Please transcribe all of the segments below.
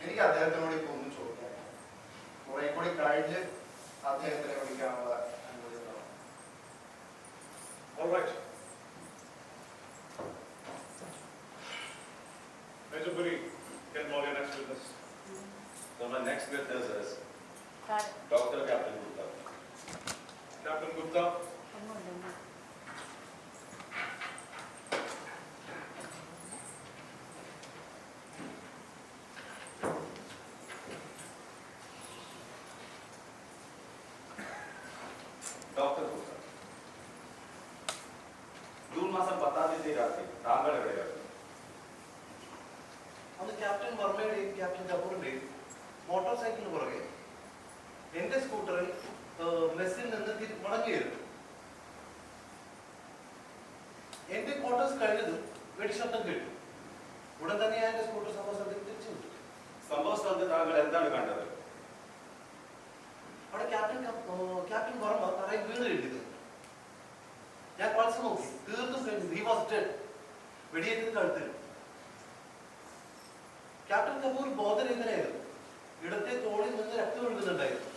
എനിക്ക് അദ്ദേഹത്തിനോട് ഇപ്പോൾ ഒന്നും ചോദിക്കാൻ കുറെ കൂടി കഴിഞ്ഞ് അദ്ദേഹത്തിനെ വിളിക്കാനുള്ള അനുമതി ഉണ്ടാവും. All right. Major Puri, can call your next witness. So my next witness is Dr. Captain Gupta. Captain Gupta. Dr. Gupta. June മാസം 10-ാം തീയതി രാത്രി താങ്കൾ എവിടെയായിരുന്നു? അന്ന് ക്യാപ്റ്റൻ വർമ്മയുടെയും ക്യാപ്റ്റൻ കപൂറിന്റെയും മോട്ടോർ സൈക്കിളിന് പുറകെ എന്റെ സ്കൂട്ടറിൽ മെസ്സിൽ നിന്ന് മടങ്ങിയിരുന്നു. എന്റെ ക്വാർട്ടേഴ്സ് കഴിഞ്ഞതും വെടിശബ്ദം കേട്ടു. ഉടൻ തന്നെ ഞാൻ എന്റെ സ്കൂട്ടർ സംഭവ സ്ഥലത്തേക്ക് തിരിച്ചു വിട്ടു. സംഭവ സ്ഥലത്ത് താങ്കൾ എന്താണ് കണ്ടത്? അവിടെ ക്യാപ്റ്റൻ വർമ്മ തറയിൽ വീണ് കഴിഞ്ഞത്. ഞാൻ പൾസ് നോക്കി, തീർത്തും കഴിഞ്ഞു. He was dead. വെടിയേറ്റത് കഴുത്തിൽ. ക്യാപ്റ്റൻ കപൂർ ബോധരഹിതനായിരുന്നു. ഇടത്തെ തോളിൽ നിന്ന് രക്തം ഒഴുകുന്നുണ്ടായിരുന്നു.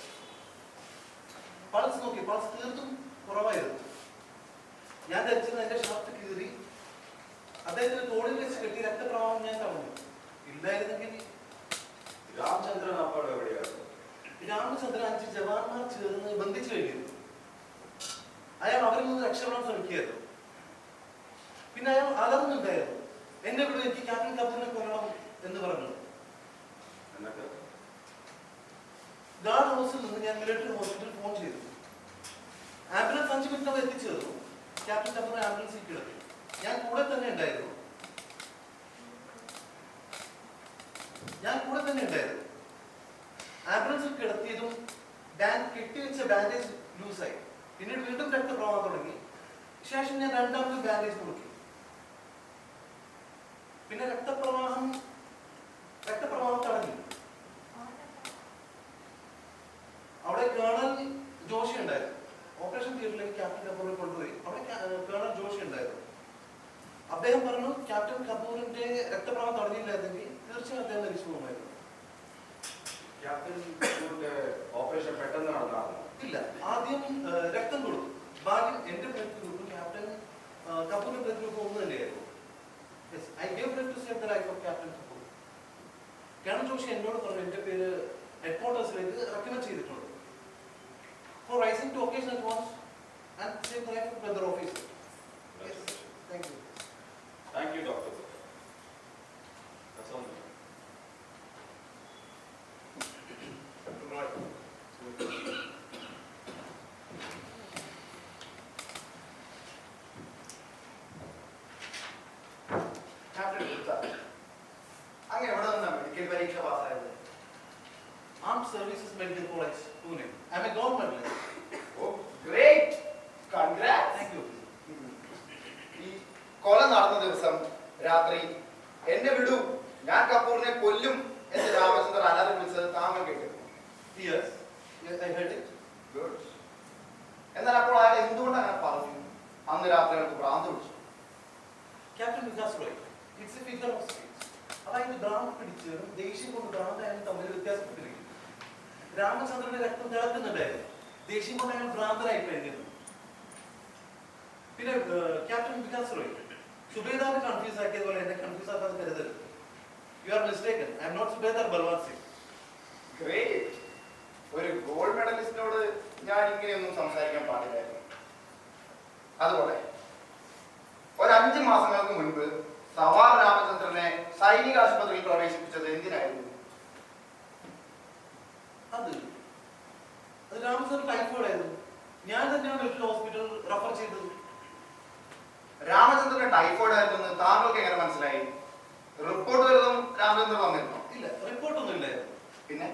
പൾസ് നോക്കി, പൾസ് തീർത്തും കുറവായിരുന്നു. ഞാൻ ധരിച്ചിരുന്ന എന്റെ ഷർട്ട് കീറി അദ്ദേഹത്തിന്റെ തോളിൽ വെച്ച് കെട്ടി രക്തപ്രവാഹം ഞാൻ തടഞ്ഞു. ഇല്ലായിരുന്നെങ്കിൽ രാമചന്ദ്രൻ അപ്പോൾ എവിടെയായിരുന്നു? രാമചന്ദ്രൻ 5 ജവാന്മാർ ചേർന്ന് ബന്ധിച്ചു കഴിഞ്ഞിരുന്നു. അയാൾ അവരിൽ നിന്ന് രക്ഷപ്പെടാൻ ശ്രമിക്കുകയായിരുന്നു. പിന്നെ അയാൾ അലർന്നുണ്ടായിരുന്നു. എന്നെ വിടും, എനിക്ക് ക്യാപ്റ്റൻ കപൂറിനെ കൊല്ലണം എന്ന് പറഞ്ഞു. എന്നിട്ട് ഗാർഡ് ഹൗസിൽ നിന്ന് ഞാൻ മിലിറ്ററി ഹോസ്പിറ്റലിൽ ഫോൺ ചെയ്തു. ആംബുലൻസ് 5 മിനിറ്റ് എത്തിച്ചേർന്നു. ക്യാപ്റ്റൻ കപൂറിനെ ആംബുലൻസിൽ കിടത്തി. ഞാൻ കൂടെ തന്നെ ഉണ്ടായിരുന്നു. ആംബുലൻസിൽ കിടത്തിയതും കെട്ടിവെച്ച ബാൻഡേജ് ലൂസായി. പിന്നീട് വീണ്ടും രക്തപ്രവാഹം തുടങ്ങി. ശേഷം ഞാൻ രണ്ടാമത് ബാൻഡേജ് കൊടുക്കി. പിന്നെ രക്തപ്രവാഹം തടഞ്ഞു. അവിടെ കേണൽ ജോഷി ഉണ്ടായിരുന്നു. ഓപ്പറേഷൻ തിയേറ്ററിലേക്ക് ക്യാപ്റ്റൻ കപൂറിനെ കൊണ്ടുപോയി. അവിടെ കേണൽ ജോഷി ഉണ്ടായിരുന്നു. അദ്ദേഹം പറഞ്ഞു, ക്യാപ്റ്റൻ കപൂറിന്റെ രക്തപ്രവാഹം തടഞ്ഞില്ലായിരുന്നെങ്കിൽ തീർച്ചയായും അദ്ദേഹം മരിച്ചു പോകുമായിരുന്നു. ക്യാപ്റ്റൻ കപൂറിന്റെ ഓപ്പറേഷൻ പെട്ടെന്ന് നടന്നാണോ? ഇല്ല, ആദ്യം രക്തം കൊടുത്തു. ഭാഗ്യം എന്റെ ബ്ലഡ് ഗ്രൂപ്പും ക്യാപ്റ്റൻ കപൂറിന്റെ ബ്ലഡ് ഗ്രൂപ്പും ഒന്ന് തന്നെയായിരുന്നു. I gave blood to save the life of Captain Kapoor. Colonel Joshi എന്നോട് പറഞ്ഞു എന്റെ പേര് ഹെഡ്ക്വാർട്ടേഴ്സിലേക്ക് റെക്കമെൻഡ് ചെയ്തിട്ടുണ്ട്. For rising to occasion at once and save the life of brother officer. Yes, thank you. Thank you, Dr. That's all. Captain Roy. Captain Gupta, അങ്ങ് എവിടെ നിന്നാണ് medical പരീക്ഷ പാസ്സായത്? Armed Services Medical College, Pune. I'm a gold medalist. Oh, great! Congrats! Thank you. ഈ കൊല നടന്ന ദിവസം രാത്രി എന്നെ വിടൂ, ഞാൻ കപൂറിനെ കൊല്ലും എന്ന് രാമചന്ദ്രൻ അലാറം വിളിച്ചത് താങ്കൾ കേട്ടിരുന്നു? Yes, I heard it. Good. എന്നാൽ അപ്പോൾ അയാൾ എന്തുകൊണ്ട് അങ്ങനെ പറഞ്ഞു? അന്ന് രാത്രി അയാൾക്ക് ഭ്രാന്ത് പിടിച്ചു. Captain Vikas Roy, it's a figure of speech. അതായത് ഭ്രാന്ത് പിടിച്ചതും ദേഷ്യം കൊണ്ട് ഭ്രാന്തായാലും തമ്മിൽ വ്യത്യാസപ്പെട്ടിരിക്കും. രാമചന്ദ്രന്റെ രക്തം തിളക്കുന്നുണ്ടായിരുന്നു. ദേഷ്യം കൊണ്ട് അയാൾ ഭ്രാന്തരായി കഴിഞ്ഞിരുന്നു. പിന്നെ ക്യാപ്റ്റൻ വികാസ് റോയ്, സുബേദാറിനെ കൺഫ്യൂസ് ആക്കിയതുപോലെ എന്നെ കൺഫ്യൂസ് ആക്കാതെ കരുതരുത്. You are mistaken. I am not subedar Balwan Singh. Great! ഒരു ഗോൾഡ് മെഡലിസ്റ്റിനോട് ഞാൻ ഇങ്ങനെയൊന്നും സംസാരിക്കാൻ പാടില്ലായിരുന്നു. അതുപോലെ ഒരു 5 മാസങ്ങൾക്ക് മുൻപ് സവാർ രാമചന്ദ്രനെ സൈനിക ആശുപത്രിയിൽ പ്രവേശിപ്പിച്ചത് എന്തിനായിരുന്നു? അത് രാമചന്ദ്രൻ ടൈഫോയിഡ് ആയിരുന്നു. ഞാൻ തന്നെയാണ് മെഡിക്കൽ ഹോസ്പിറ്റൽ റെഫർ ചെയ്തത്. രാമചന്ദ്രന് ടൈഫോയിഡ് ആയിരുന്നെന്ന് താങ്കൾക്ക് എങ്ങനെ മനസ്സിലായി? റിപ്പോർട്ട് വരുന്നതും രാമചന്ദ്രൻ വന്നിരുന്നോ? ഇല്ല, റിപ്പോർട്ടൊന്നും ഇല്ലായിരുന്നു. പിന്നെ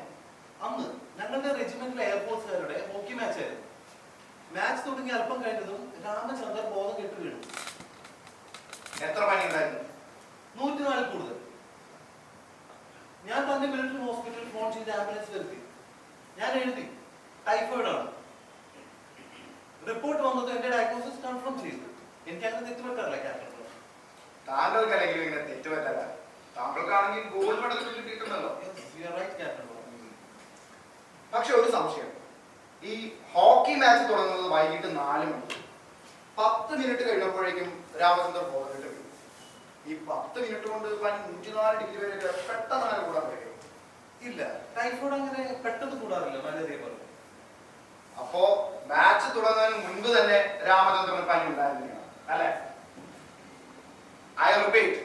അന്ന് ഞങ്ങളുടെ റെജിമെന്റിലെ എയർഫോഴ്സുകാരുടെ ഹോക്കി മാച്ച് ആയിരുന്നു. മാച്ച് തുടങ്ങി അല്പം കഴിഞ്ഞതും രാമചന്ദ്രൻ ബോധം കെട്ട് വീണു. എത്ര പനി ഉണ്ടായിരുന്നു? 104 കൂടുതൽ. ഞാൻ തന്നെ മിലിറ്ററി ഹോസ്പിറ്റലിൽ ഫോൺ ചെയ്ത് ആംബുലൻസ് വരുത്തി. ഞാൻ എഴുതി ടൈഫോയിഡ് ആണ്. റിപ്പോർട്ട് വന്നത് എന്റെ ഡയഗ്നോസിസ് കൺഫേം ചെയ്തു. എനിക്ക് അങ്ങനെ തെറ്റുപറ്റാറില്ല ക്യാപ്റ്റൻ. താങ്കൾക്കല്ലെങ്കിൽ ഇങ്ങനെ തെറ്റുപറ്റല്ല. താങ്കൾക്കാണെങ്കിൽ ഗോൾഡ് മെഡൽ കിട്ടിയിട്ടുണ്ടല്ലോ. you are right, Captain. പക്ഷെ ഒരു സംശയം, ഈ ഹോക്കി മാച്ച് തുടങ്ങുന്നത് വൈകിട്ട് 4 മണിക്ക്. 10 മിനിറ്റ് കഴിഞ്ഞപ്പോഴേക്കും രാമചന്ദ്രൻ ബോധമിട്ട് വീണു. ഈ 10 മിനിറ്റ് കൊണ്ട് പനി 104 ഡിഗ്രി വരെ പെട്ടെന്ന് അങ്ങനെ കൂടാൻ കഴിയും? ഇല്ല, ടൈഫോയിഡ് അങ്ങനെ പെട്ടെന്ന് കൂടാറില്ല, മലേറിയ പോലെ. അപ്പോ മാച്ച് തുടങ്ങുന്നതിന് മുൻപ് തന്നെ രാമചന്ദ്രന് പനി ഉണ്ടായിരുന്നില്ല അല്ലെ? ഐ റിപ്പീറ്റ്,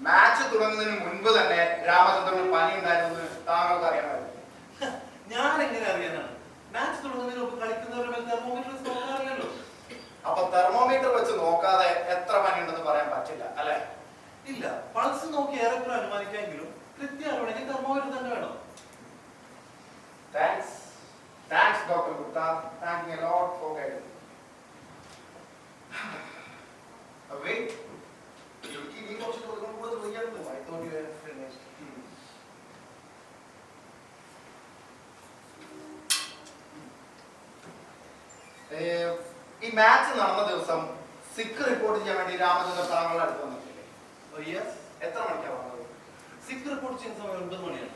മാച്ച് തുടങ്ങുന്നതിന് മുൻപ് തന്നെ രാമചന്ദ്രന് പനി ഉണ്ടായിരുന്നെന്ന് താങ്കൾക്ക് അറിയാമായിരുന്നു. ഞാൻ എങ്ങനെ അറിയാനാണ്? മാച്ച് തുടങ്ങുന്നതിന് മുമ്പ് കളിക്കുന്നവരുടെ തെർമോമീറ്റർ നോക്കാറില്ലല്ലോ. അപ്പൊ തെർമോമീറ്റർ വെച്ച് നോക്കാതെ എത്ര പനി ഉണ്ടെന്ന് പറയാൻ പറ്റില്ല അല്ലെ? ഇല്ല, പൾസ് നോക്കി ഏറെക്കുറെ അനുമാനിക്കാമെങ്കിലും കൃത്യം അറിയണമെങ്കിൽ തെർമോമീറ്റർ തന്നെ വേണം. Thanks, Dr. Gupta. Thank you a lot for guiding. Wait. I thought you had finished. ഈ മാച്ച് നടന്ന ദിവസം സിക്ക് റിപ്പോർട്ട് ചെയ്യാൻ വേണ്ടി രാമചന്ദ്രൻ താങ്കളുടെ അടുത്ത് വന്നിട്ടില്ലേ? യെസ്. എത്ര മണിക്കാണ് വന്നത്? സിക്ക് റിപ്പോർട്ട് ചെയ്യുന്ന സമയം 9 മണിയാണ്.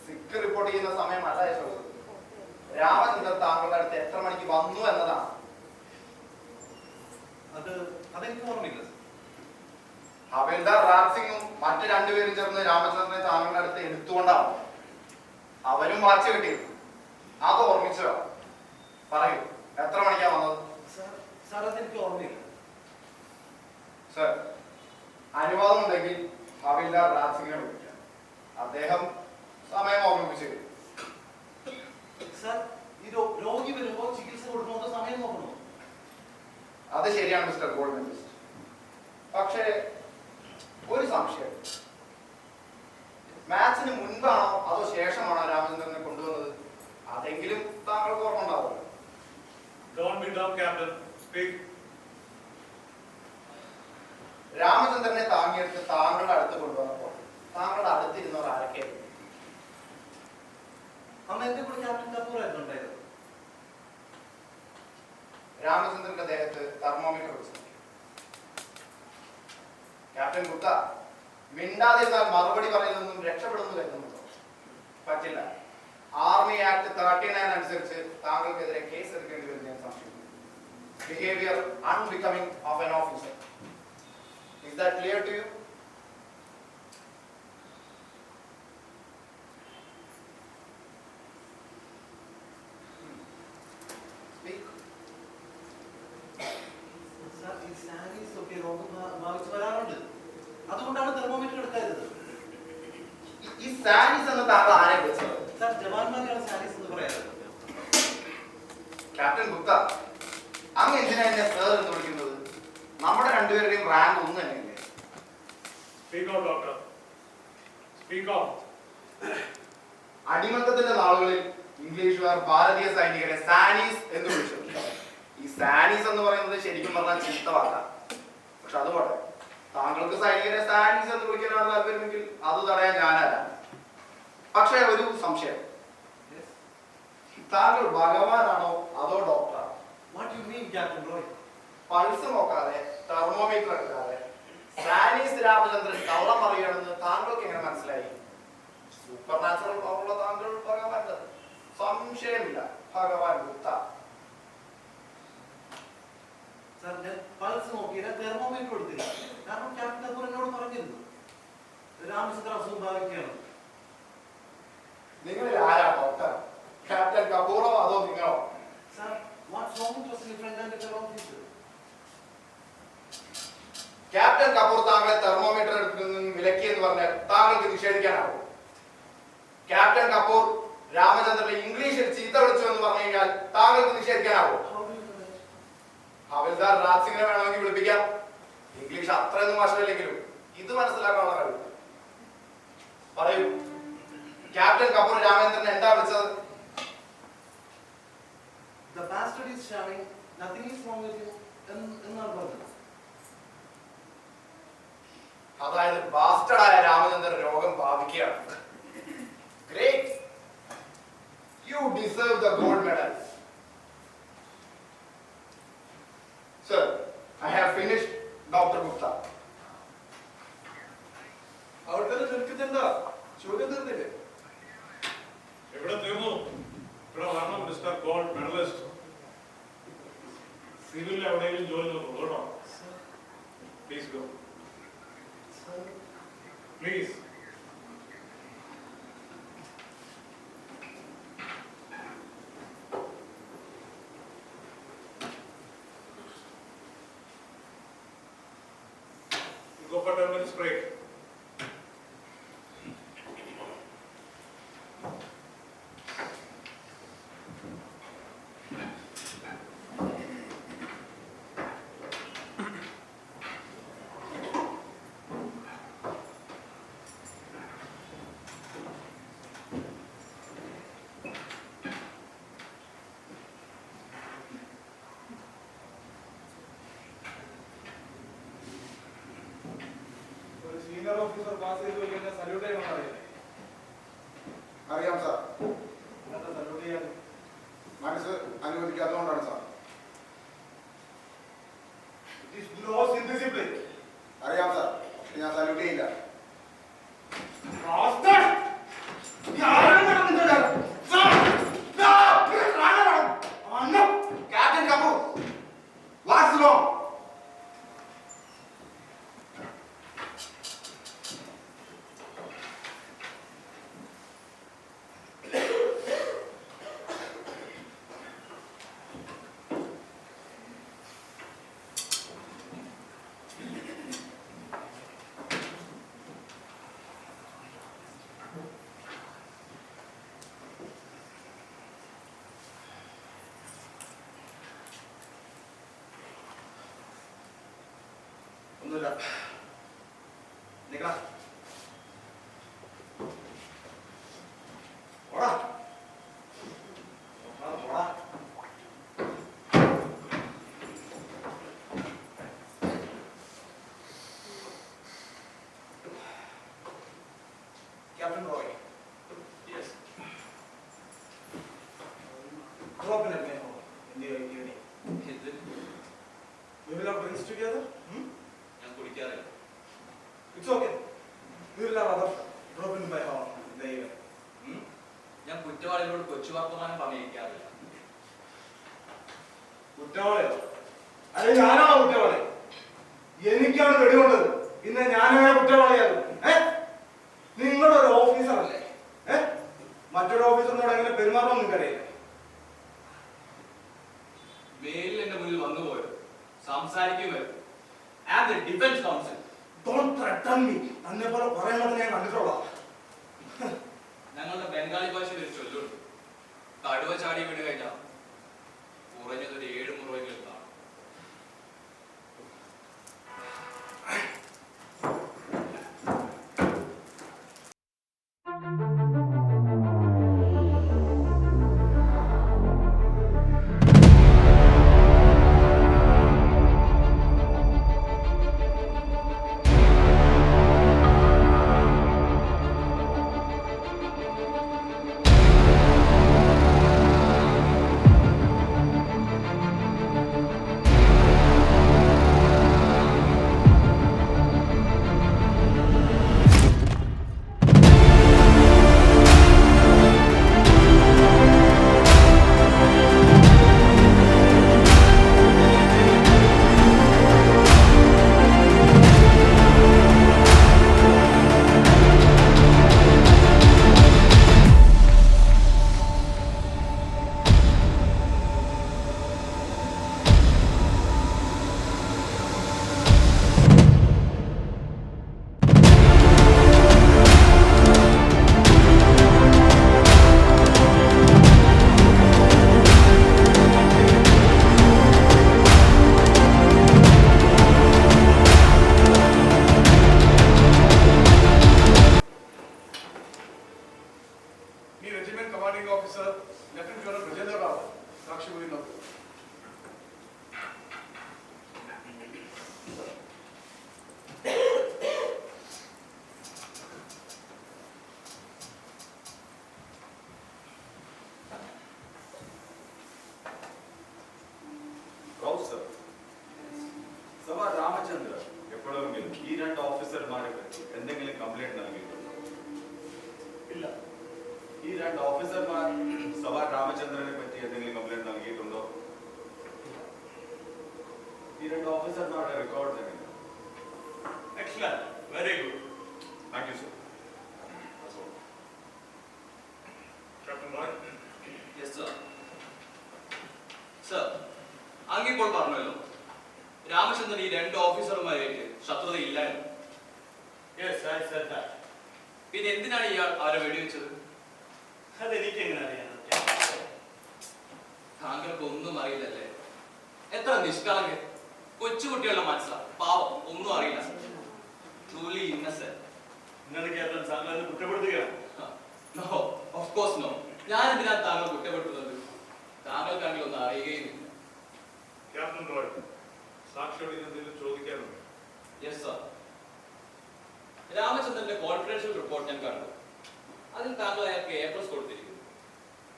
സിക്ക് റിപ്പോർട്ട് ചെയ്യുന്ന സമയമല്ല ചോദിച്ചത്. രാമചന്ദ്രൻ താങ്കളുടെ അടുത്ത് എത്ര മണിക്ക് വന്നു എന്നതാണ്. അതെനിക്ക് ഓർമ്മയില്ല. ഹവിൽദാർ രാജ് സിംഗും മറ്റു 2 പേരും ചേർന്ന് രാമചന്ദ്രനെ താങ്കളുടെ അടുത്ത് എടുത്തുകൊണ്ടാണ്. അവരും വാച്ച് കിട്ടിയിരുന്നു. അത് ഓർമ്മിച്ചോ? പറയൂ, എത്ര മണിക്കാ വന്നത്? സാർ അതെനിക്ക് ഓർമ്മയില്ല. സർ, അനുവാദം ഉണ്ടെങ്കിൽ ഹവിൽദാർ രാജ് സിംഗിനെ വിളിക്കാം. അദ്ദേഹം സമയം ഓർമ്മിപ്പിച്ചു. സാർ, ഈ രോഗി വരുമ്പോൾ ചികിത്സ കൊടുക്കണോ സമയം നോക്കണോ? അത് ശരിയാണ് മിസ്റ്റർ ഗോൾഡൻ. പക്ഷേ ഒരു സംശയം, മാച്ചിന് മുൻപാണോ അതോ ശേഷമാണോ രാമചന്ദ്രനെ കൊണ്ടുവന്നത്? അതെങ്കിലും താങ്കൾക്ക് ഓർമ്മ ഉണ്ടാവുമല്ലോ. Don't be dumb, Captain. Speak. രാമചന്ദ്രനെ താങ്ങിയെടുത്ത് താങ്കളുടെ അടുത്ത് കൊണ്ടുവന്നപ്പോൾ താങ്കളുടെ അടുത്തിരുന്നവർ ആരൊക്കെയായിരുന്നു? അന്ന് എന്റെ കൂടെ ക്യാപ്റ്റൻ കപൂർ ആയിരുന്നു ഉണ്ടായത്. രാമചന്ദ്രന്റെ ദേഹത്ത് തെർമോമീറ്റർ വെച്ച് നോക്കി. ക്യാപ്റ്റൻ ഗുപ്ത, മിണ്ടാതിരുന്നാൽ മറുപടി പറയുന്നതൊന്നും രക്ഷപ്പെടുന്നു കരുതുന്നുണ്ടോ? പറ്റില്ല. ആർമി ആക്ട് 39 അനുസരിച്ച് താങ്കൾക്കെതിരെ കേസ് എടുക്കേണ്ടി വരും ഞാൻ സംശയിക്കുന്നു. Behaviour unbecoming of an officer. Is that clear to you? Speak. Sir, ഈ സാരീസ് ഒക്കെ രോഗം ബാധിച്ച് വരാറുണ്ട്. അതുകൊണ്ടാണ് തെർമോമീറ്റർ എടുക്കാറുള്ളത്. ഈ സാരീസ് എന്ന് താങ്കൾ ആരെ വിളിച്ചത്? സാർ, ജവാന്മാരെയാണ് സാരീസ് എന്ന് പറയാറ്. ക്യാപ്റ്റൻ ഗുപ്ത, അങ്ങ് എന്തിനാ എന്നെ സർ എന്ന് വിളിക്കുന്നത്? നമ്മുടെ 2 പേരുടെയും റാങ്ക് ഒന്ന് തന്നെയല്ലേ? Speak out, doctor. Speak out. അടിമത്തത്തിന്റെ നാളുകളിൽ ഇംഗ്ലീഷുകാർ ഭാരതീയ സൈനികരെ സാനീസ് എന്ന് വിളിച്ചു. ഈ സാനീസ് എന്ന് പറയുന്നത് ശരിക്കും പറഞ്ഞാൽ ചിത്തവാക്കാം. പക്ഷെ അതുപോലെ താങ്കൾക്ക് സൈനികരെ സാനീസ് എന്ന് വിളിക്കാനാണ് താല്പര്യമെങ്കിൽ അത് തടയാൻ ഞാനല്ല. പക്ഷെ ഒരു സംശയം, താങ്കൾ ഭഗവാനാണോ അതോ ഡോക്ടറാണോ? What do you mean, Captain Roy? Pulse നോക്കാതെ തെർമോമീറ്റർ എടുക്കാതെ സാനീസ് രാമചന്ദ്രൻ കള്ളം പറയുകയാണെന്ന് താങ്കൾക്ക് എങ്ങനെ മനസ്സിലായി? സൂപ്പർ നാച്ചുറൽ പവറുള്ള താങ്കൾ ഭഗവാന്റെ സംശയമില്ല. ഭഗവാൻ ഗുപ്ത. സാർ, ഞാൻ പൾസ് നോക്കിയിട്ട് തെർമോമീറ്റർ എടുത്തില്ല. കാരണം ക്യാപ്റ്റൻ കപൂർ എന്നോട് പറഞ്ഞിരുന്നു രാമചന്ദ്ര അസുഖം ബാധിക്കുകയാണ്. നിങ്ങളിൽ ആരാ ഡോക്ടർ? ക്യാപ്റ്റൻ കപൂറോ അതോ നിങ്ങളോ? Sir, what's wrong with us, friend and fellow officer? Captain Kapoor താങ്കളെ തെർമോമീറ്റർ എടുത്തു നിന്ന് വിലക്കി എന്ന് പറഞ്ഞാൽ താങ്കൾക്ക് നിഷേധിക്കാനാവും. ക്യാപ്റ്റൻ കപൂർ രാമചന്ദ്രനെ ഇംഗ്ലീഷിൽ ചീത്ത വിളിച്ചു എന്ന് പറഞ്ഞു കഴിഞ്ഞാൽ താങ്കൾക്ക് നിഷേധിക്കാനാവും. How do you know that? ഹവിൽദാർ രാജ് സിംഗിനെ വേണമെങ്കിൽ വിളിപ്പിക്കാം. ഇംഗ്ലീഷ് അത്രയൊന്നും വശമില്ലെങ്കിലും ഇത് മനസ്സിലാക്കാനുള്ള കഴിവ്. പറയൂ, ക്യാപ്റ്റൻ കപൂർ രാമചന്ദ്രനെ എന്താ വിളിച്ചത്? The bastard is shouting, nothing is wrong with him. എന്നാണ് പറഞ്ഞത്. അതായത് ബാസ്റ്റഡായ രാമചന്ദ്രൻ രോഗം ബാധിക്കുകയാണ്. Great. You deserve the gold medal. Sir, I have finished, Dr. Gupta. അവിടെ തന്നെ നിൽക്കുന്നുണ്ടോ? ചോദ്യം തീർന്നില്ലേ? സിവിലിൽ എവിടെയെങ്കിലും ജോലി നോക്കുള്ളൂ കേട്ടോ. Please go. Please. Go for 10 minutes break. Senior officer pass ചെയ്ത് കഴിഞ്ഞാൽ സല്യൂട്ട് ചെയ്യണം അറിയാം സാർ. എന്താ സല്യൂട്ട് ചെയ്യാൻ മനസ്സ് അനുവദിക്കാത്തതുകൊണ്ടാണ് sir. It is loss in discipline. അറിയാം സാർ. ഞാൻ സല്യൂട്ട് ചെയ്യില്ല. Captain Kapoor, what's wrong? ഒന്നുമില്ല. നിക്കടാ. പോടാ. പോടാ. Captain Roy. Yes. Drop in at my home in the evening. We will have drinks together. ഞാൻ കുടിക്കാറില്ല. It's okay. We will have other drop in my home in the evening. ഞാൻ കുറ്റവാളികളോട് കൊച്ചു വർത്തമാനം പറഞ്ഞിരിക്കാറില്ല. കുറ്റവാളിയോ? അല്ലെ ഞാനാണോ കുറ്റവാളി? എനിക്കാണ് വെടികൊണ്ടത്. പിന്നെ ഞാനാണ് കുറ്റവാളിയാകും. നിങ്ങളൊരു ഓഫീസറല്ലേ? മറ്റൊരു ഓഫീസറിനോട് എങ്ങനെ പെരുമാറണം നിങ്ങൾക്കറിയില്ല. മേലിൽ എന്റെ മുന്നിൽ വന്നു പോയത് സംസാരിക്കുമായിരുന്നു. And the defence council. Don't threaten me. തന്നെ പോലെ കുറെ എണ്ണത്തിന് ഞാൻ കണ്ടിട്ടുള്ള. ഞങ്ങളുടെ ബംഗാളി ഭാഷയിൽ ഒരു ചൊല്ലുണ്ട്. കടുവ ചാടി വീണ് കഴിഞ്ഞാൽ കുറഞ്ഞതൊരു 7 മുറിവെങ്കിലും കാണും. രാമചന്ദ്രൻ എപ്പോഴെങ്കിലും ഈ രണ്ട് ഓഫീസർമാരെ പറ്റി എന്തെങ്കിലും കംപ്ലൈന്റ് നൽകിയിട്ടുണ്ടോ? ഇല്ല. ഈ രണ്ട് ഓഫീസർമാർ സവാർ രാമചന്ദ്രനെ പറ്റി എന്തെങ്കിലും കംപ്ലൈന്റ് നൽകിയിട്ടുണ്ടോ? രണ്ട് ഓഫീസർമാരുടെ റെക്കോർഡ് തന്നെ. Excellent, very good. Thank you sir. Captain Roy, yes sir. Sir, അങ്ങിപ്പോൾ പറഞ്ഞല്ലോ രാമചന്ദ്രൻ ഈ രണ്ട് ഓഫീസർമാരായിട്ട് ശത്രുതയില്ലായിരുന്നു. Yes, I said that. പിന്നെ എന്തിനാണ് ഇയാൾ അവരെ വെടിവെച്ചത്? അതെനിക്ക് എങ്ങനെ അറിയാം? താങ്കൾക്ക് ഒന്നും അറിയില്ലല്ലേ? എത്ര നിഷ്കളങ്കൻ, കൊച്ചുകുട്ടികളുടെ മനസ്സാ, പാവം, ഒന്നും അറിയില്ല. Truly innocent. ഇന്നത് ക്യാപ്റ്റൻ താങ്കളെ കുറ്റപ്പെടുത്തുകയാണ്. No, of course no. ഞാൻ എന്തിനാണ് താങ്കൾ കുറ്റപ്പെടുത്തുന്നത്? താങ്കൾക്കാണെങ്കിൽ ഒന്നും അറിയുകയുമില്ല. Captain Roy, സാക്ഷിയോട് എന്തെങ്കിലും ചോദിക്കാനുണ്ട്? Yes sir. രാമചന്ദ്രന്റെ കോൺഫിഡൻഷ്യൽ റിപ്പോർട്ട് ഞാൻ കണ്ടു. അതിൽ താങ്കൾ അയാൾക്ക് A+ കൊടുത്തിരിക്കുന്നു.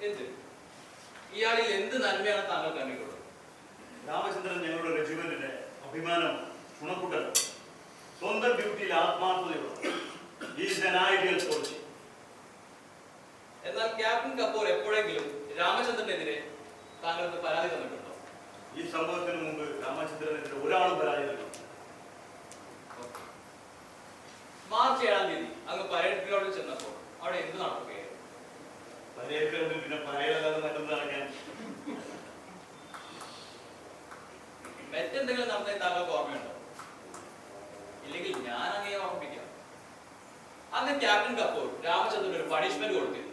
എന്ത്? ഇയാളിൽ എന്ത് നന്മയാണ് താങ്കൾ കണ്ടിട്ടുള്ളത്? രാമചന്ദ്രൻ ഞങ്ങളുടെ റെജിമെന്റിന്റെ അഭിമാനം, ഗുണക്കുട്ടൻ, സ്വന്തം ഡ്യൂട്ടിയിൽ ആത്മാർത്ഥതയുള്ള എന്നാൽ ക്യാപ്റ്റൻ കപൂർ എപ്പോഴെങ്കിലും രാമചന്ദ്രനെതിരെ താങ്കൾക്ക് പരാതി തന്നിട്ടുണ്ടോ? ഈ സംഭവത്തിന് മുമ്പ് രാമചന്ദ്രനെതിരെ ഒരാളും പരാതി തന്നിട്ടുണ്ട്. മാർച്ച് 7-ാം തീയതി അങ്ങ് പരേഡ് ഗ്രൗണ്ടിൽ ചെന്നപ്പോൾ അവിടെ എന്ത് നടക്കുകയായിരുന്നു? പരേഡ് ഗ്രൗണ്ടിൽ പിന്നെ പരേഡല്ലാതെ മറ്റൊന്ന് നടക്കാൻ മറ്റെന്തെങ്കിലും നടന്നേ താങ്കൾക്ക് ഓർമ്മയുണ്ടോ? ഇല്ലെങ്കിൽ ഞാൻ അങ്ങനെ ഓർമ്മിപ്പിക്കാം. അന്ന് ക്യാപ്റ്റൻ കപൂർ രാമചന്ദ്രൻ ഒരു പണിഷ്മെന്റ് കൊടുത്തിരുന്നു.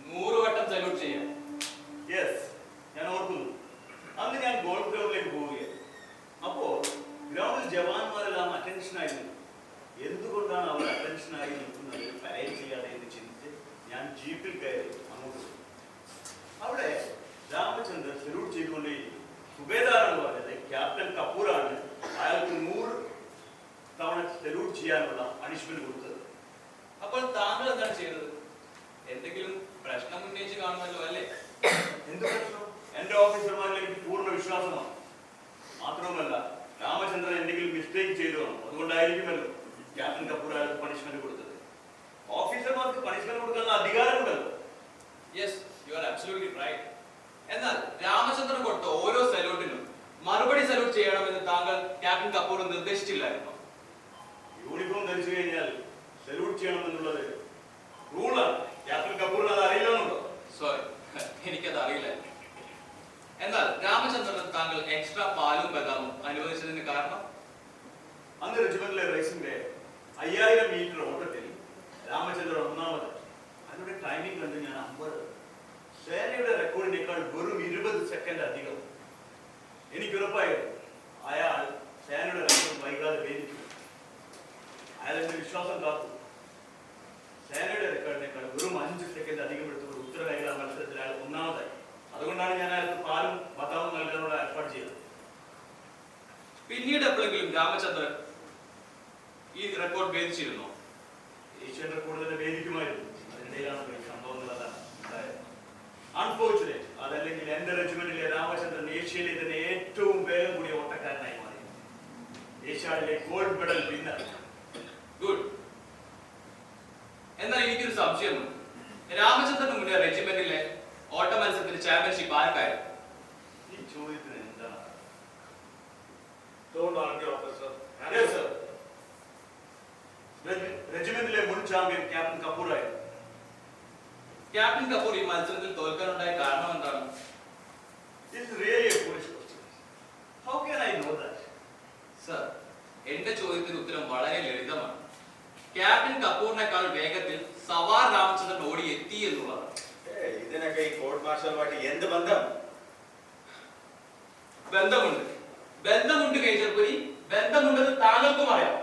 100 വട്ടം സല്യൂട്ട് ചെയ്യാൻ. യെസ്, ഞാൻ ഓർക്കുന്നു. അന്ന് ഞാൻ ഗോൾഫ് ഗ്രൗണ്ടിലേക്ക് പോവുകയാണ്. അപ്പോൾ ഗ്രൗണ്ടിൽ ജവാന്മാരെല്ലാം അറ്റൻഷനായിരുന്നു. എന്തുകൊണ്ടാണ് അവർ അറ്റൻഷനായി നിൽക്കുന്നത്, പരേഡ് ചെയ്യാതെ എന്ന് ചിന്തിച്ച് ഞാൻ ജീപ്പിൽ കയറി അങ്ങോട്ട് പോയി. അവിടെ രാമചന്ദ്രൻ സല്യൂട്ട് ചെയ്തുകൊണ്ടേയിരിക്കും. സുബേദാറാണ് പറഞ്ഞത് ക്യാപ്റ്റൻ കപൂറാണ് അയാൾക്ക് 100 തവണ സല്യൂട്ട് ചെയ്യാനുള്ള പണിഷ്മെന്റ് കൊടുത്തത്. അപ്പോൾ താങ്കൾ എന്താണ് ചെയ്തത്? എന്തെങ്കിലും പ്രശ്നം ഉന്നയിച്ച് കാണുമല്ലോ അല്ലേ? എന്ത് പ്രശ്നം? എന്റെ ഓഫീസർമാരിൽ എനിക്ക് പൂർണ്ണ വിശ്വാസമാണ്. മാത്രവുമല്ല, രാമചന്ദ്രൻ എന്തെങ്കിലും മിസ്റ്റേക്ക് ചെയ്തു കാണും. അതുകൊണ്ടായിരിക്കുമല്ലോ ക്യാപ്റ്റൻ കപൂർ അയാൾക്ക് പണിഷ്മെന്റ് കൊടുത്തത്. ഓഫീസർമാർക്ക് പണിഷ്മെന്റ് കൊടുക്കാനുള്ള അധികാരമുണ്ടല്ലോ. Yes, you are absolutely right. എന്നാൽ രാമചന്ദ്രൻ കൊടുത്ത ഓരോ സല്യൂട്ടിനും മറുപടി സല്യൂട്ട് ചെയ്യണമെന്ന് താങ്കൾ ക്യാപ്റ്റൻ കപൂർ നിർദ്ദേശിച്ചില്ലായിരുന്നോ? യൂണിഫോം ധരിച്ചു കഴിഞ്ഞാൽ സല്യൂട്ട് ചെയ്യണമെന്നുള്ളത് റൂളാണ്. ക്യാപ്റ്റൻ കപൂറിന് അത് അറിയില്ലെന്നുണ്ടോ? സോറി, എനിക്കത് അറിയില്ല. എന്നാൽ രാമചന്ദ്രൻ താങ്കൾ എക്സ്ട്രാ പാലും ബദാമും അനുവദിച്ചതിന് കാരണം? അന്ന് റെജിമെന്റിലെ റേസിംഗ് ഡേ 5000 മീറ്റർ ഓട്ടത്തിൽ രാമചന്ദ്രൻ ഒന്നാമത്. അതിന്റെ ടൈമിംഗ് കണ്ട് ഞാൻ 50. സേനയുടെ റെക്കോർഡിനേക്കാൾ വെറും 20 സെക്കൻഡ് അധികം. എനിക്ക് ഉറപ്പായിരുന്നു അയാൾ സേനയുടെ റെക്കോർഡ് വൈകാതെ വേദിക്കും. അയാൾ എന്റെ വിശ്വാസം കാത്തു. സേനയുടെ റെക്കോർഡിനേക്കാൾ വെറും 5 സെക്കൻഡ് അധികം എടുത്തുകൊണ്ട് ഉത്തരമേഖല മത്സരത്തിൽ അയാൾ ഒന്നാമതായി. അതുകൊണ്ടാണ് ഞാൻ അയാൾക്ക് പാലും ബദാമും നൽകാനുള്ള ഏർപ്പാട് ചെയ്തത്. പിന്നീട് എപ്പോഴെങ്കിലും രാമചന്ദ്രൻ ഈ റെക്കോർഡ് ഭേദിച്ചിരുന്നോ? ഏഷ്യൻ റെക്കോർഡ് തന്നെ വേദിക്കുമായിരുന്നു. അതിനിടയിലാണ് ഈ സംഭവങ്ങളെല്ലാം ഉണ്ടായത്. അൺഫോർച്ചുനേറ്റ്. അതല്ലെങ്കിൽ എന്റെ റെജിമെന്റിലെ രാമചന്ദ്രൻ ഏഷ്യയിലെ തന്നെ ഏറ്റവും വേഗം കൂടിയ ഓട്ടക്കാരനായി മാറി. ഏഷ്യാഡിലെ ഗോൾഡ് മെഡൽ വിന്നർ. ഗുഡ്. എന്നാൽ എനിക്കൊരു സംശയമുണ്ട്. രാമചന്ദ്രന് മുന്നേ റെജിമെന്റിലെ ഓട്ട മത്സരത്തിന് ചാമ്പ്യൻഷിപ്പ് ആർക്കായിരുന്നു? ഈ ചോദ്യത്തിന് എന്താണ്? Don't argue, officer. Yes, sir. റെജിമെന്റിലെ മുൻ ചാമ്പ്യൻ ക്യാപ്റ്റൻ കപൂർ ആയിരുന്നു. ക്യാപ്റ്റൻ കപൂർ ഈ മത്സരത്തിൽ തോൽക്കാനുണ്ടായ കാരണം എന്താണ്? This is really a foolish question. How can I know that? Sir, എന്റെ ചോദ്യത്തിന് ഉത്തരം വളരെ ലളിതമാണ്. ക്യാപ്റ്റൻ കപൂറിനേക്കാൾ വേഗത്തിൽ സവാർ രാമചന്ദ്രൻ ഓടി എത്തി എന്നുള്ളതാണ്. ഇതിനൊക്കെ ഈ കോർട്ട് മാർഷലുമായിട്ട് എന്ത് ബന്ധം? ബന്ധമുണ്ട്. ബന്ധമുണ്ട് കേജർപുരി. ബന്ധമുണ്ടെന്ന് താങ്കൾക്കും അറിയാം.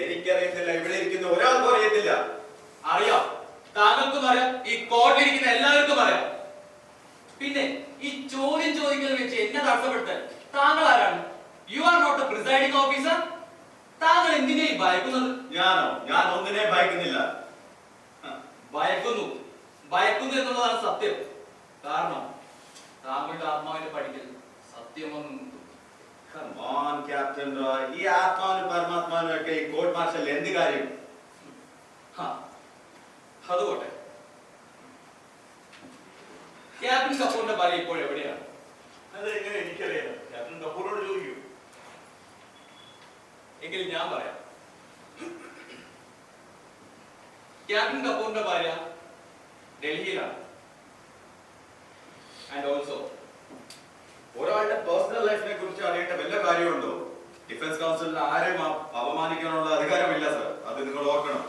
എനിക്കറിയത്തില്ല. ഇവിടെ ഇരിക്കുന്ന ഒരാൾക്കും അറിയത്തില്ല. അറിയാം. താങ്കൾക്കും അറിയാം. ഈ കോർട്ടിലിരിക്കുന്ന എല്ലാവർക്കും അറിയാം. പിന്നെ ഈ ചോദ്യം ചോദിക്കുന്നത് വെച്ച് എന്നെ തടസ്സപ്പെടുത്താൻ താങ്കൾ ആരാണ്? You are not a presiding officer. താങ്കൾ എന്തിനാ ഈ ഭയക്കുന്നത്? ഞാൻ ഒന്നിനെ ഭയക്കുന്നില്ല. ഭയക്കുന്നു. ഭയക്കുന്നു എന്നുള്ളതാണ് സത്യം. കാരണം താങ്കളുടെ ആത്മാവിന്റെ പഠിക്കൽ സത്യമൊന്നും. ക്യാപ്റ്റൻ റോയ്, ഈ ആത്മാവിനും പരമാത്മാവിനും ഒക്കെ ഈ കോർട്ട് മാർഷൽ എന്ത് കാര്യം? അതുകൊട്ടെ, ക്യാപ്റ്റൻ കപൂറിന്റെ ഭാര്യ ഇപ്പോൾ എവിടെയാണ്? അത് എങ്ങനെ എനിക്കറിയാം? ക്യാപ്റ്റൻ കപൂറിനോട് എങ്കിൽ ഞാൻ പറയാം. ക്യാപ്റ്റൻ കപൂറിന്റെ ഭാര്യ ഡൽഹിയിലാണ്. ആൻഡ് ഓൾസോ ഒരാളുടെ പേഴ്സണൽ ലൈഫിനെ കുറിച്ച് അറിയേണ്ട വല്ല കാര്യമുണ്ടോ? ഡിഫൻസ് കൗൺസിലിന് ആരെയും അപമാനിക്കാനുള്ള അധികാരമില്ല സർ. അത് നിങ്ങൾ ഓർക്കണം.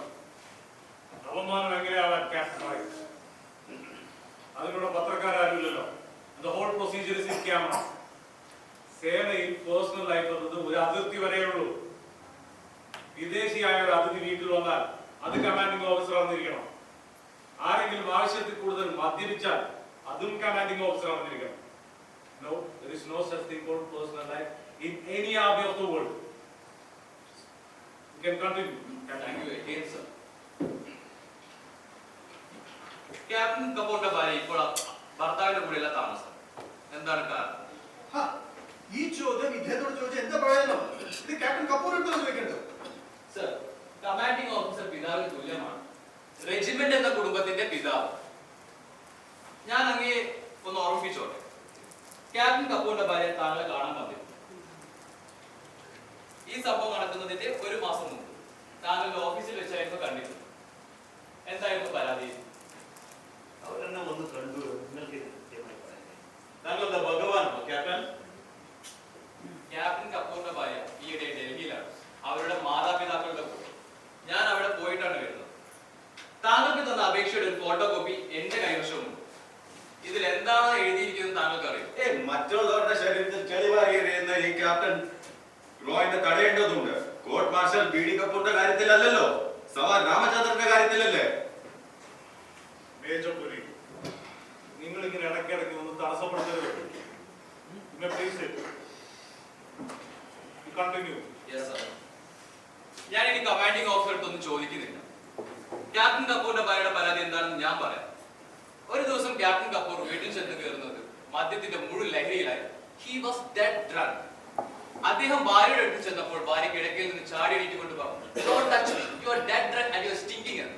അവമാനം എങ്ങനെയാവാൻ ക്യാപ്റ്റൻ? അതിനുള്ള പത്രക്കാരില്ലല്ലോ. The whole procedure is in camera. സേനയിൽ പേഴ്സണൽ ലൈഫ് എന്നത് ഒരു അതിർത്തി വരെയുള്ളൂ. വിദേശിയായ ഒരു അതിഥി വീട്ടിൽ വന്നാൽ അത് കമാൻഡിംഗ് ഓഫീസർ ആണെന്നിരിക്കണം. ആരെങ്കിലും ആവശ്യത്തിൽ കൂടുതൽ മദ്യപിച്ചാൽ അതും കമാൻഡിംഗ് ഓഫീസർ ആണെന്നിരിക്കണം. No, there is no such thing called personal life in any army of the world. You can continue. Thank you again, sir. Captain കപൂറിന്റെ ഭാര്യ ഇപ്പോൾ ഭർത്താവിന്റെ കൂടെയല്ല താമസം. എന്താണ് കാരണം? ഈ ചോദ്യം ഇദ്ദേഹത്തോട് ചോദിച്ചാൽ എന്താ പറയാനോ? ഇത് ക്യാപ്റ്റൻ കപൂർ എടുത്തു ചോദിക്കേണ്ടത്. സർ, കമാൻഡിംഗ് ഓഫീസർ പിതാവിന് തുല്യമാണ്. റെജിമെന്റ് എന്ന കുടുംബത്തിന്റെ പിതാവ്. ഞാൻ അങ്ങേ ഒന്ന് ഓർമ്മിപ്പിച്ചോട്ടെ. ക്യാപ്റ്റൻ കപൂറിന്റെ ഭാര്യ താങ്കളെ കാണാൻ വന്നിരുന്നു. ഈ സംഭവം നടക്കുന്നതിന്റെ ഒരു മാസം മുമ്പ് താങ്കളുടെ ഓഫീസിൽ വെച്ചായിരുന്നു കണ്ടിരുന്നത്. എന്തായിരുന്നു പരാതി? അവരെന്നെ വന്ന് കണ്ടു. നിങ്ങൾക്ക് ഇത് കൃത്യമായി പറയാൻ താങ്കൾ എന്താ ഭഗവാനോ ക്യാപ്റ്റൻ? ക്യാപ്റ്റൻ കപൂറിന്റെ ഭാര്യ ഈയിടെ ഡൽഹിയിലാണ്, അവരുടെ മാതാപിതാക്കളുടെ കൂടെ. ഞാൻ അവിടെ പോയിട്ടാണ് വരുന്നത്. താങ്കൾക്ക് തന്ന അപേക്ഷയുടെ ഒരു ഫോട്ടോ കോപ്പി എന്റെ കൈവശമുണ്ട്. ഇതിൽ എന്താണ് എഴുതിയിരിക്കുന്നത് താങ്കൾക്ക് അറിയും? മറ്റുള്ളവരുടെ ശരീരത്തിൽ ചെളിവാരിയെറിയുന്ന ഈ ക്യാപ്റ്റൻ റോയിന്റെ തടയേണ്ടതുണ്ട്. കോർട്ട് മാർഷൽ ബി ഡി കപൂറിന്റെ കാര്യത്തിലല്ലല്ലോ, സവാർ രാമചന്ദ്രന്റെ കാര്യത്തിലല്ലേ? മേജർ പുരി, നിങ്ങൾ ഇങ്ങനെ ഇടയ്ക്കിടയ്ക്ക് ഒന്ന് തടസ്സപ്പെടുത്തരുത്. Please continue. ഞാൻ ഇനി കമാൻഡിംഗ് ഓഫീസറൊന്നും ചോദിക്കുന്നില്ല. ക്യാപ്റ്റൻ കപൂറിന്റെ ഭാര്യയുടെ പരാതി എന്താണെന്ന് ഞാൻ പറയാം. ഒരു ദിവസം ക്യാപ്റ്റൻ കപൂർ വീട്ടിൽ ചെന്ന് കയറുന്നത് മദ്യത്തിന്റെ മുഴുവൻ ലഹരിയിലായിരുന്നു. He was dead drunk. അദ്ദേഹം ഭാര്യയുടെ അടുത്ത് ചെന്നപ്പോൾ ഭാര്യ കിടക്കയിൽ നിന്ന് ചാടി എണീറ്റുകൊണ്ട് പറഞ്ഞു, "Don't touch me. You are dead drunk and you are stinking."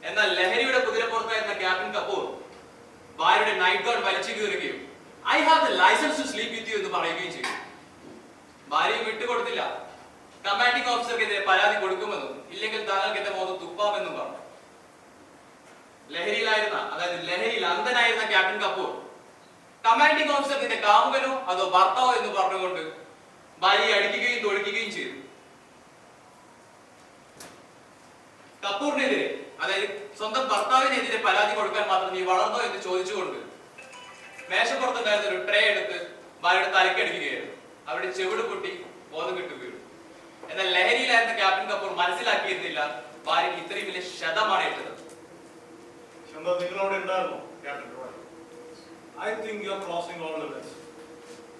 എന്നാൽ ലഹരിയുടെ കുതിരപ്പുറത്തായിരുന്ന ക്യാപ്റ്റൻ കപൂർ ഭാര്യയുടെ നൈറ്റ് ഗൗൺ വലിച്ചു കീറുകയും "I have the license to sleep with you" എന്ന് പറയുകയും ചെയ്തു. ഭാര്യയെ വിട്ടുകൊടുത്തില്ല. കമാൻഡിംഗ് ഓഫീസർക്കെതിരെ പരാതി കൊടുക്കുമെന്നും ഇല്ലെങ്കിൽ താങ്കൾക്ക് എന്റെ മോദം തുപ്പാമെന്നും പറഞ്ഞു. ലഹരിയിൽ അന്ധനായിരുന്ന ക്യാപ്റ്റൻ കപൂർ കമാൻഡിംഗ് ഓഫീസർ നിന്റെ കാമുകനോ അതോ ഭർത്താവോ എന്ന് പറഞ്ഞുകൊണ്ട് ഭാര്യയെ അടിക്കുകയും തൊഴിക്കുകയും ചെയ്തു. കപൂറിനെതിരെ, അതായത് സ്വന്തം ഭർത്താവിനെതിരെ പരാതി കൊടുക്കാൻ മാത്രം നീ വളർന്നോ എന്ന് ചോദിച്ചുകൊണ്ട് മേശപ്പുറത്തുണ്ടായിരുന്ന ഒരു ട്രേ എടുത്ത് ഭാര്യയുടെ തലക്കടിക്കുകയായിരുന്നു. അവരുടെ ചെവിട് പൊട്ടി ബോധം കിട്ടുകയുള്ളൂ. എന്നാൽ ലഹരിയിലായിരുന്ന ക്യാപ്റ്റൻ കപൂർ മനസ്സിലാക്കിയിരുന്നില്ല ഭാര്യയ്ക്ക് ഇത്രയും വലിയ ക്ഷതമാണ് ഏറ്റത്. നിങ്ങളവിടെ ഉണ്ടായിരുന്നു captain Roy. I think you are crossing all limits.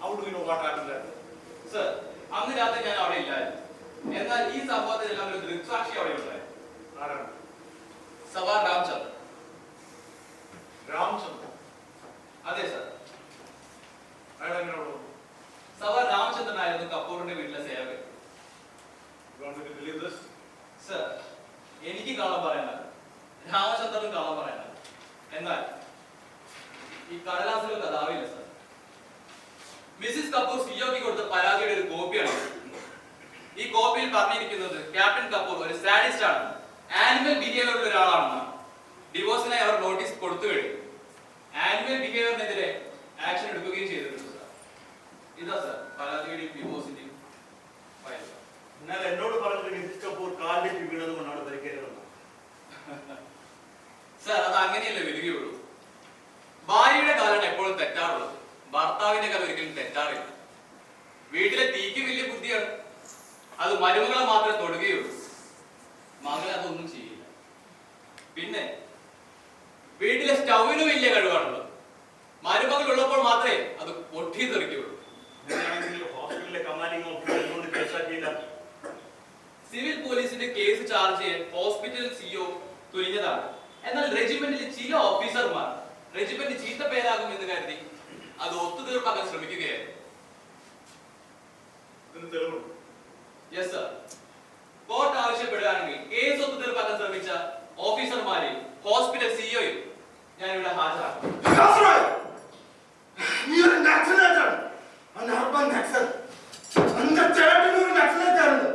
How do you know what happened there? Sir, അന്ന് രാത്രി ഞാൻ അവിടെ ഇല്ലായിരുന്നു. എന്നാൽ ഈ സംഭവത്തിലെല്ലാം ഒരു ദൃക്സാക്ഷി അവിടെ ഉണ്ടായിരുന്നു. ആരാണ്? സവാർ രാമചന്ദ്രൻ. രാമചന്ദ്രൻ? അതെ സർ. അയാൾ എങ്ങനെ ഉള്ളൂ? സവാർ രാമചന്ദ്രൻ ആയിരുന്നു കപൂറിന്റെ വീട്ടിലെ സേവകൻ. You want me to believe this? Sir, എനിക്ക് കള്ളം പറയാനല്ല, രാമചന്ദ്രനും കള്ളം പറയാനല്ല. എന്നാൽ ഈ കടലാസുകൾ കഥാവില്ല സർ. മിസ്സിസ് കപൂർ സിഒക്ക് കൊടുത്ത പരാതിയുടെ ഒരു കോപ്പിയാണ്. ഈ കോപ്പിയിൽ പറഞ്ഞിരിക്കുന്നത് ക്യാപ്റ്റൻ കപൂർ ഒരു സാഡിസ്റ്റ് ആണ്, ആനിമൽ ബിഹേവിയർ ഉള്ള ഒരാളാണെന്നാണ്. ഡിവോഴ്സിനായി അവർ നോട്ടീസ് കൊടുത്തു കഴിഞ്ഞു. ആനിമൽ ബിഹേവിയറിനെതിരെ ആക്ഷൻ എടുക്കുകയും ചെയ്തിട്ടുണ്ട് സർ. ഇതാ സർ പരാതിയുടെയും ഡിവോഴ്സിന്റെയും ഫയൽ. എന്നാൽ എന്നോട് പറഞ്ഞത് മിസ്സിസ് കപൂർ കാലിലേക്ക് വീണത് കൊണ്ടാണ് പരിക്കേറ്റത്. സർ, അത് അങ്ങനെയല്ലേ വരികയുള്ളൂ. ഭാര്യയുടെ കാലാണ് എപ്പോഴും തെറ്റാറുള്ളത്, ഭർത്താവിന്റെ കാലം ഒരിക്കലും തെറ്റാറില്ല. വീട്ടിലെ തീക്ക് വലിയ ബുദ്ധിയാണ്, അത് മരുമകളെ മാത്രമേ തൊടുകയുള്ളൂ, മകളെ അതൊന്നും ചെയ്യില്ല. പിന്നെ വീട്ടിലെ സ്റ്റൗവിന് വലിയ കഴിവാണുള്ളത്, മരുമകൾ ഉള്ളപ്പോൾ മാത്രമേ അത് പൊട്ടി തെറിക്കുകയുള്ളൂ. ഹോസ്പിറ്റലിലെ കമാൻഡിംഗ് ഓഫീസർ എന്തുകൊണ്ട് കേസാക്കിയില്ല? സിവിൽ പോലീസിന്റെ കേസ് ചാർജ് ചെയ്യാൻ ഹോസ്പിറ്റൽ സിഇഒ തുനിഞ്ഞതാണ്. എന്നാൽ റെജിമെന്റിലെ ചില ഓഫീസർമാർ റെജിമെന്റ് ചീത്ത പേരാകും എന്ന് കരുതി അത് ഒത്തുതീർപ്പാക്കാൻ ശ്രമിക്കുകയായിരുന്നു. Yes sir. കോർട്ട് ആവശ്യപ്പെടുകയാണെങ്കിൽ കേസ് ഒത്തുതീർപ്പാക്കാൻ ശ്രമിച്ച ഓഫീസർമാരെയും ഹോസ്പിറ്റൽ സിഇഒയും ഞാൻ ഇവിടെ ഹാജരാക്കും. നീ ഒരു നക്സലേറ്റാണ്, അർബൻ നക്സൽ. അന്റെ ചേട്ടനും ഒരു നക്സലേറ്റാണ്.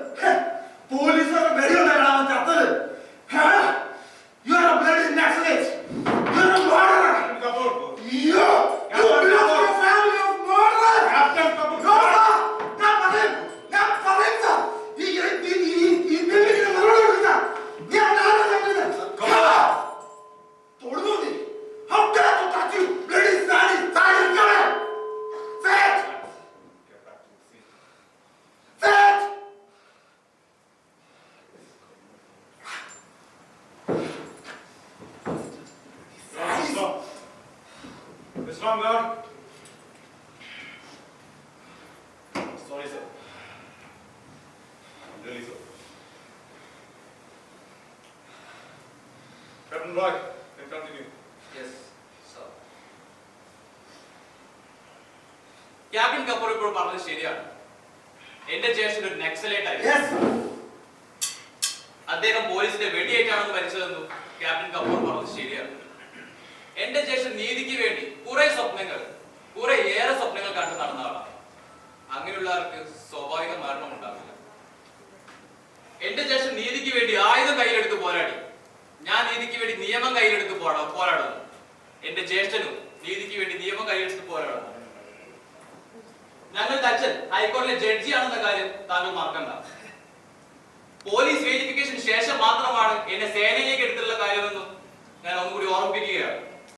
Stronger. Sorry, sir. I'm really sorry. Captain Roy, then continue. Yes sir. Captain Kapoor ഇപ്പോൾ പറഞ്ഞത് ശരിയാണ്. എന്റെ ജ്യേഷ്ഠൻ ഒരു നക്സലേറ്റ് ആയിരുന്നു. അദ്ദേഹം പോലീസിന്റെ വെടിയേറ്റാണെന്ന് മരിച്ചതെന്നും ക്യാപ്റ്റൻ കപൂർ പറഞ്ഞത് ശരിയാണ്. എന്റെ ജ്യേഷ്ഠൻ നീതിക്ക് വേണ്ടി കുറെ ഏറെ സ്വപ്നങ്ങൾ കണ്ടു നടന്ന ആളാണ്. അങ്ങനെയുള്ളവർക്ക് സ്വാഭാവിക മരണം ഉണ്ടാവില്ല. എന്റെ ജ്യേഷ്ഠൻ നീതിക്ക് വേണ്ടി ആയുധം കയ്യിലെടുത്ത് പോരാടി. ഞാൻ നീതിക്ക് വേണ്ടി നിയമം കയ്യിലെടുത്ത് പോരാടുന്നു. എന്റെ ജ്യേഷ്ഠനും നീതിക്ക് വേണ്ടി നിയമം കയ്യിലെടുത്ത് പോരാടുന്നു. ഞങ്ങളുടെ അച്ഛൻ ഹൈക്കോടതിയിലെ ജഡ്ജിയാണെന്ന കാര്യം താങ്കൾ മറക്കണ്ട. പോലീസ് വെരിഫിക്കേഷന് ശേഷം മാത്രമാണ് എന്നെ സേനയിലേക്ക് എടുത്തുള്ള കാര്യമെന്നും ഞാൻ ഒന്നുകൂടി ഓർമ്മിപ്പിക്കുകയാണ്.